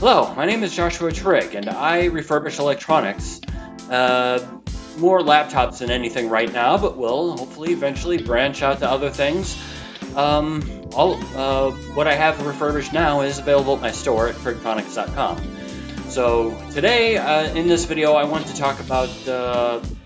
Hello, my name is Joshua Trigg, and I refurbish electronics. More laptops than anything right now, but will hopefully eventually branch out to other things. What I have refurbished now is available at my store at Triggtronics.com. So today, in this video, I want to talk about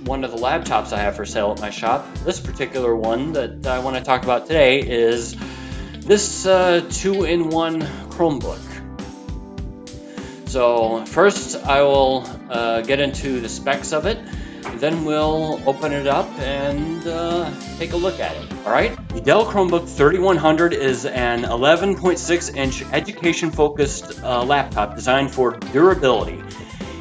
one of the laptops I have for sale at my shop. This particular one that I want to talk about today is this 2-in-1 Chromebook. So first I will get into the specs of it, then we'll open it up and take a look at it. Alright, the Dell Chromebook 3100 is an 11.6-inch education-focused laptop designed for durability.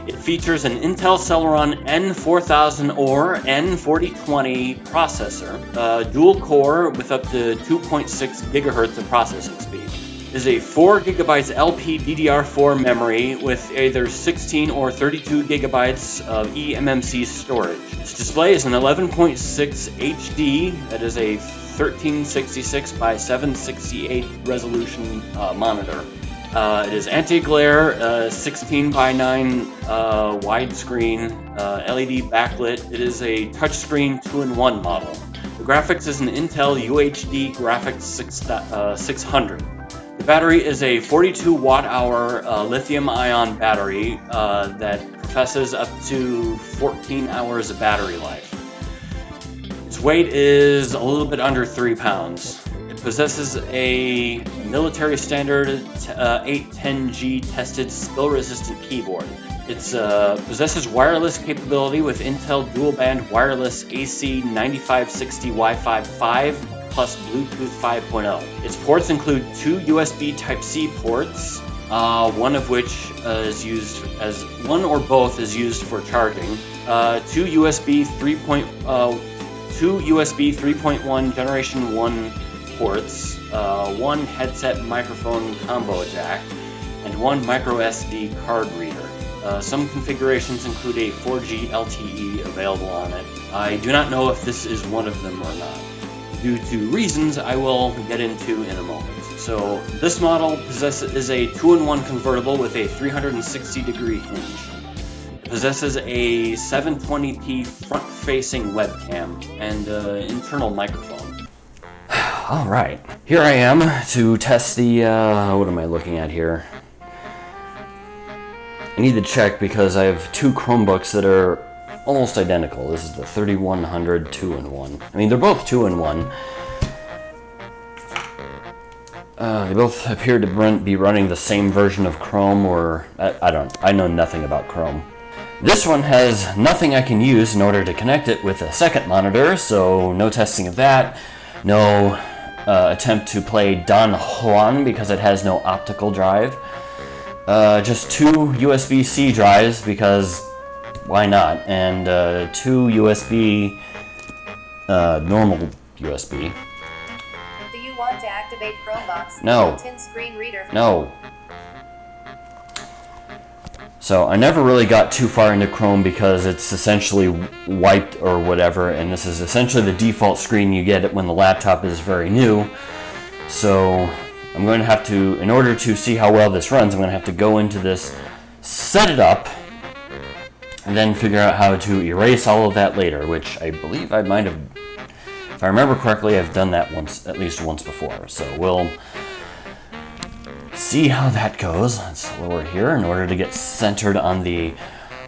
It features an Intel Celeron N4000 or N4020 processor, dual core with up to 2.6 gigahertz of processing speed. It is a 4 gigabytes LPDDR4 memory with either 16 or 32 gigabytes of eMMC storage. Its display is an 11.6 HD, that is a 1366 by 768 resolution monitor. It is anti-glare, 16 by 9 widescreen, LED backlit. It is a touchscreen 2-in-1 model. The graphics is an Intel UHD Graphics 600. The battery is a 42 watt-hour lithium-ion battery that professes up to 14 hours of battery life. Its weight is a little bit under 3 pounds. It possesses a military standard 810G tested spill-resistant keyboard. It possesses wireless capability with Intel dual-band wireless AC 9560 Wi-Fi 5 plus Bluetooth 5.0. Its ports include 2 USB Type-C ports, one of which is used as one or both is used for charging. 2 USB 3.1 Generation 1 ports, 1 headset microphone combo jack, and 1 micro SD card reader. Some configurations include a 4G LTE available on it. I do not know if this is one of them or not, due to reasons I will get into in a moment. So this model is a 2-in-1 convertible with a 360-degree hinge. It possesses a 720p front-facing webcam and internal microphone. Alright, here I am to test the, what am I looking at here? I need to check because I have 2 Chromebooks that are almost identical. This is the 3100 2-in-1. I mean, they're both 2-in-1. They both appear to be running the same version of Chrome, or I know nothing about Chrome. This one has nothing I can use in order to connect it with a second monitor, so no testing of that. No attempt to play Don Juan because it has no optical drive. Just 2 USB-C drives because why not? And 2 USB, normal USB. Do you want to activate Chromebox? No. Built-in screen reader. No. So I never really got too far into Chrome because it's essentially wiped or whatever, and this is essentially the default screen you get when the laptop is very new. So I'm going to have to, in order to see how well this runs, I'm going to have to go into this, set it up, and then figure out how to erase all of that later, which I believe I might have, if I remember correctly, I've done that at least once before. So we'll see how that goes. Let's lower here in order to get centered on the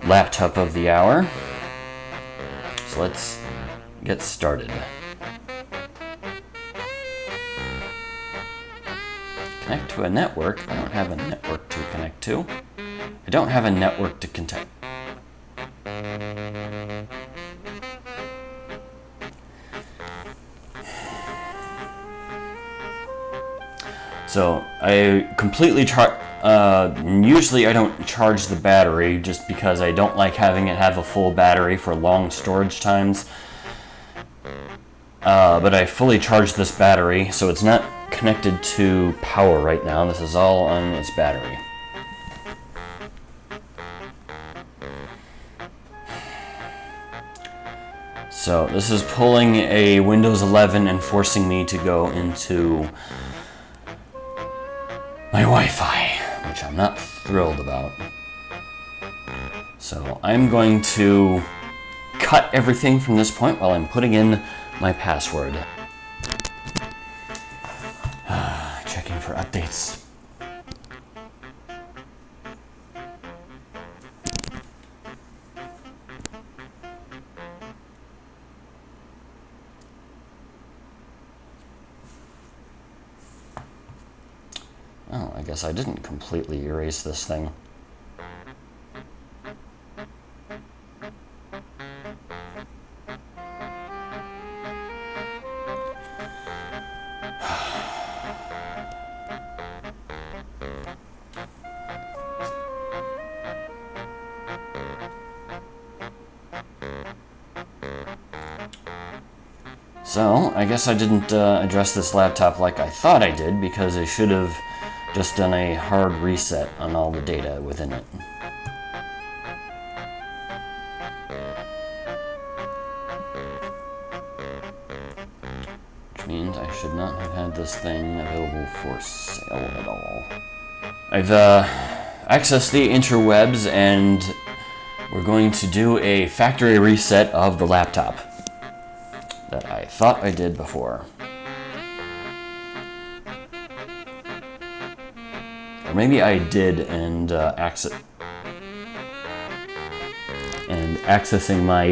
laptop of the hour. So let's get started. Connect to a network. I don't have a network to connect to. I don't have a network to connect. So I completely usually I don't charge the battery just because I don't like having it have a full battery for long storage times. But I fully charged this battery, so it's not connected to power right now. This is all on its battery. So this is pulling a Windows 11 and forcing me to go into my Wi-Fi, which I'm not thrilled about. So I'm going to cut everything from this point while I'm putting in my password. Checking for updates. Oh, I guess I didn't completely erase this thing. So, I guess I didn't address this laptop like I thought I did, because I should have just done a hard reset on all the data within it. Which means I should not have had this thing available for sale at all. I've accessed the interwebs, and we're going to do a factory reset of the laptop that I thought I did before. Or maybe I did, and accessing my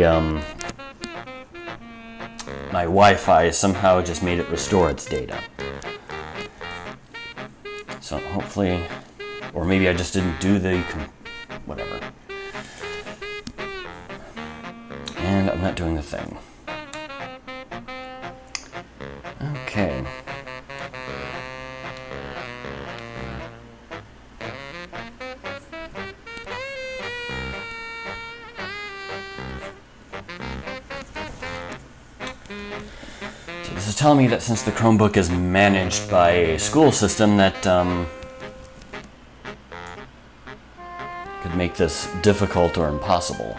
my Wi-Fi somehow just made it restore its data. So hopefully, or maybe I just didn't do the whatever. And I'm not doing the thing. Okay. So this is telling me that since the Chromebook is managed by a school system, that could make this difficult or impossible.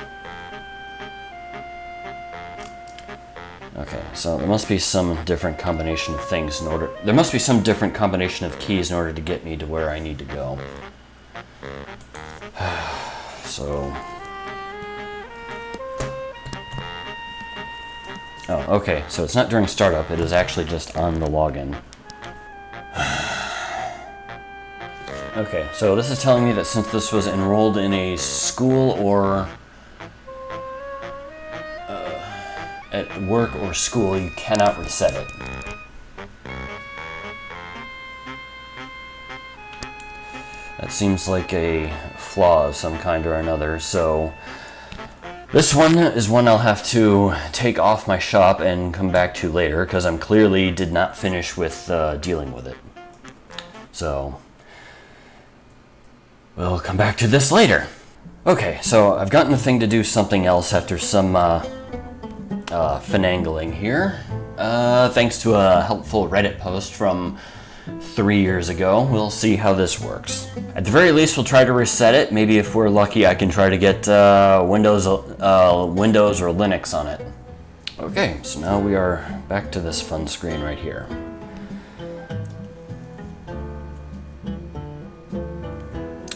Okay, so there must be some different combination of things in order... There must be some different combination of keys in order to get me to where I need to go. So... Oh, okay, so it's not during startup, it is actually just on the login. Okay, so this is telling me that since this was enrolled in a school or... at work or school, you cannot reset it. That seems like a flaw of some kind or another, so this one is one I'll have to take off my shop and come back to later, because I'm clearly did not finish with dealing with it. So we'll come back to this later. Okay, so I've gotten the thing to do something else after some finagling here. Thanks to a helpful Reddit post from 3 years ago. We'll see how this works. At the very least, we'll try to reset it. Maybe if we're lucky, I can try to get Windows or Linux on it. Okay, so now we are back to this fun screen right here.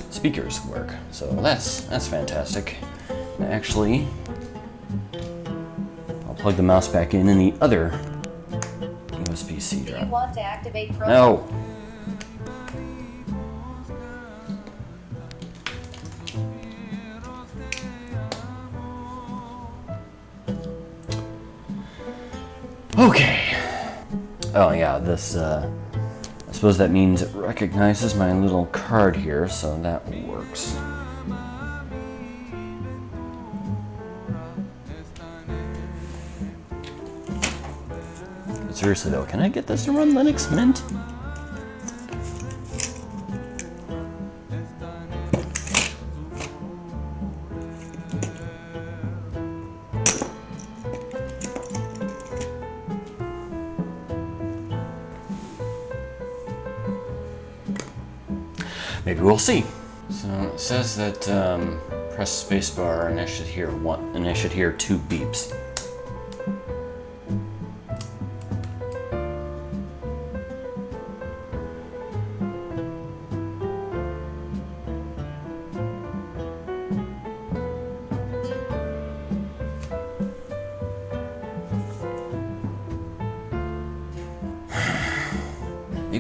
Speakers work, so that's fantastic. Actually, plug the mouse back in the other USB-C drive. Do you want to activate Chromebook? No. Okay. Oh yeah, this, I suppose that means it recognizes my little card here, so that works. Seriously though, can I get this to run Linux Mint? Maybe we'll see. So it says that press spacebar and I should hear two beeps.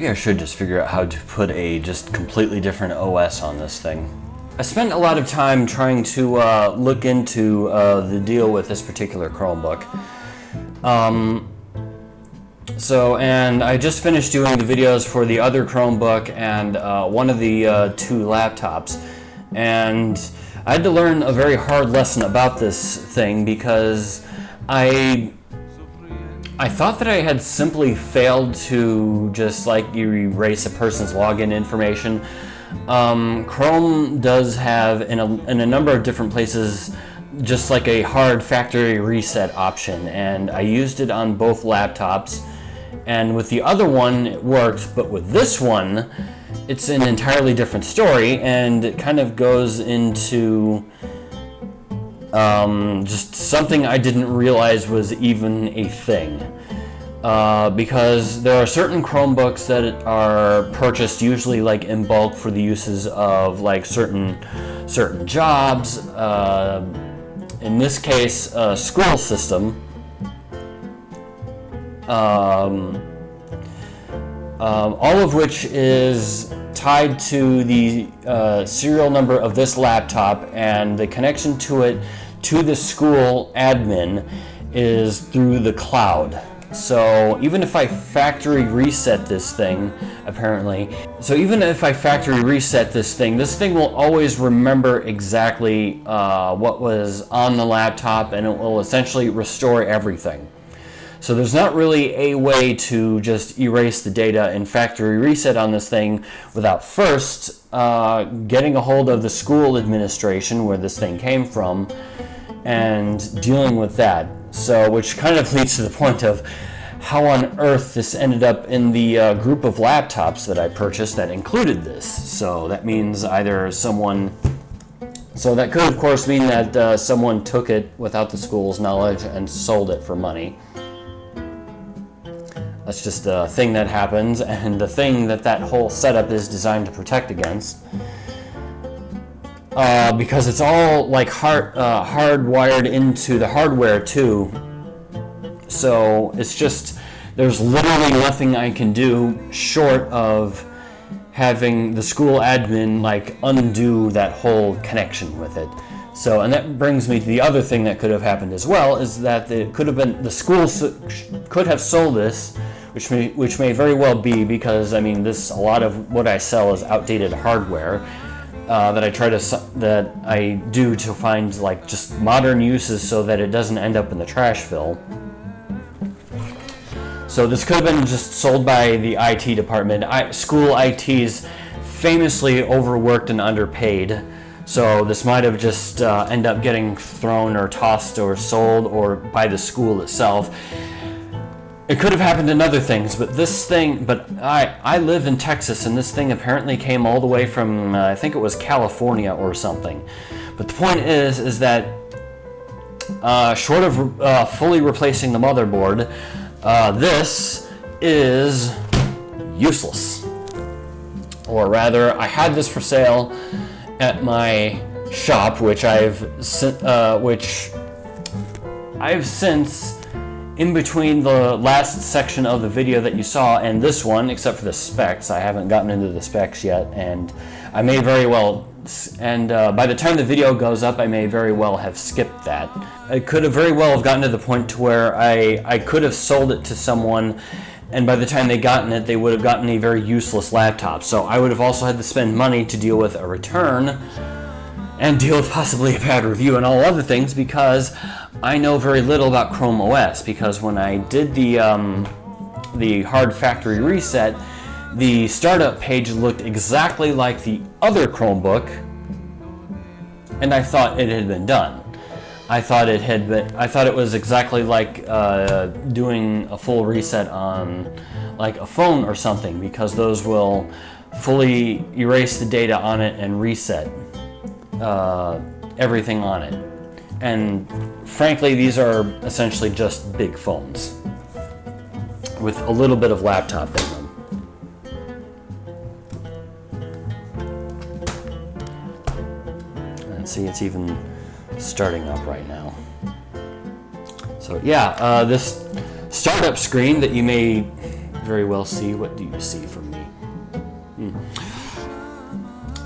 Maybe I should just figure out how to put a just completely different OS on this thing. I spent a lot of time trying to look into the deal with this particular Chromebook. And I just finished doing the videos for the other Chromebook and one of the two laptops. And I had to learn a very hard lesson about this thing because I thought that I had simply failed to just like erase a person's login information. Chrome does have in a number of different places just like a hard factory reset option, and I used it on both laptops, and with the other one it worked, but with this one it's an entirely different story, and it kind of goes into just something I didn't realize was even a thing. Because there are certain Chromebooks that are purchased usually like in bulk for the uses of like certain jobs. In this case, a school system. All of which is tied to the serial number of this laptop, and the connection to it to the school admin is through the cloud. So even if I factory reset this thing, this thing will always remember exactly what was on the laptop, and it will essentially restore everything. So there's not really a way to just erase the data and factory reset on this thing without first getting a hold of the school administration where this thing came from and dealing with that. So, which kind of leads to the point of how on earth this ended up in the group of laptops that I purchased that included this. So that means either that could of course mean that someone took it without the school's knowledge and sold it for money. That's just a thing that happens, and the thing that whole setup is designed to protect against. Because it's all like hardwired into the hardware too. So it's just, there's literally nothing I can do short of having the school admin like undo that whole connection with it. So, and that brings me to the other thing that could have happened as well, is that it could have been the school could have sold this, which may very well be, because I mean a lot of what I sell is outdated hardware. That I do to find like just modern uses so that it doesn't end up in the trash fill. So this could have been just sold by the IT department. School ITs famously overworked and underpaid. So this might have just end up getting thrown or tossed or sold or by the school itself. It could have happened in other things, but I live in Texas, and this thing apparently came all the way from, I think it was California or something. But the point is that short of fully replacing the motherboard, this is useless. Or rather, I had this for sale at my shop, which I've since, in between the last section of the video that you saw and this one, except for the specs, I haven't gotten into the specs yet, and I may very well, by the time the video goes up, I may very well have skipped that. I could have very well have gotten to the point to where I could have sold it to someone, and by the time they gotten it, they would have gotten a very useless laptop. So I would have also had to spend money to deal with a return and deal with possibly a bad review and all other things, because I know very little about Chrome OS, because when I did the hard factory reset, the startup page looked exactly like the other Chromebook, and I thought it had been done. I thought it was exactly like doing a full reset on like a phone or something, because those will fully erase the data on it and reset everything on it. And frankly, these are essentially just big phones with a little bit of laptop in them. And see, it's even starting up right now. So yeah, this startup screen that you may very well see. What do you see from me?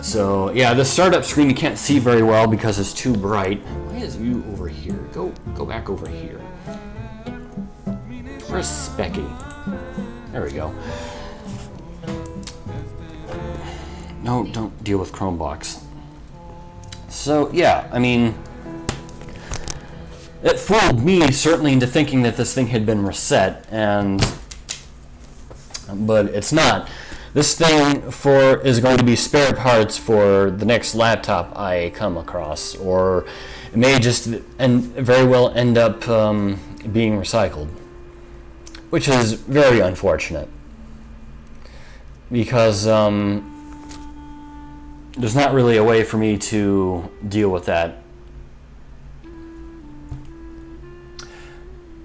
So yeah, the startup screen you can't see very well because it's too bright. Why is you over here? Go back over here. Where's Specky? There we go. No, don't deal with Chromebooks. So yeah, I mean, it fooled me certainly into thinking that this thing had been reset, but it's not. This thing is going to be spare parts for the next laptop I come across, or it may just very well end up being recycled, which is very unfortunate because there's not really a way for me to deal with that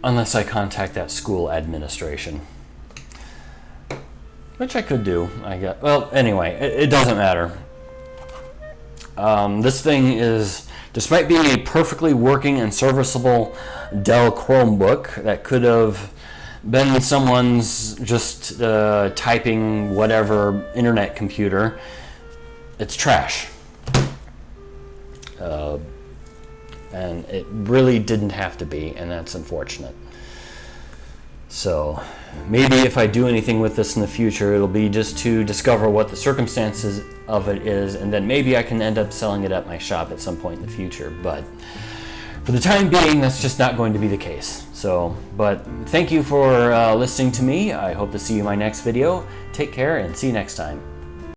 unless I contact that school administration. Which I could do, I guess. Well, anyway, it doesn't matter. This thing is, despite being a perfectly working and serviceable Dell Chromebook that could have been someone's just typing whatever internet computer, it's trash. And it really didn't have to be, and that's unfortunate. So maybe if I do anything with this in the future, it'll be just to discover what the circumstances of it is, and then maybe I can end up selling it at my shop at some point in the future. But for the time being, that's just not going to be the case. So, but thank you for listening to me. I hope to see you in my next video. Take care and see you next time.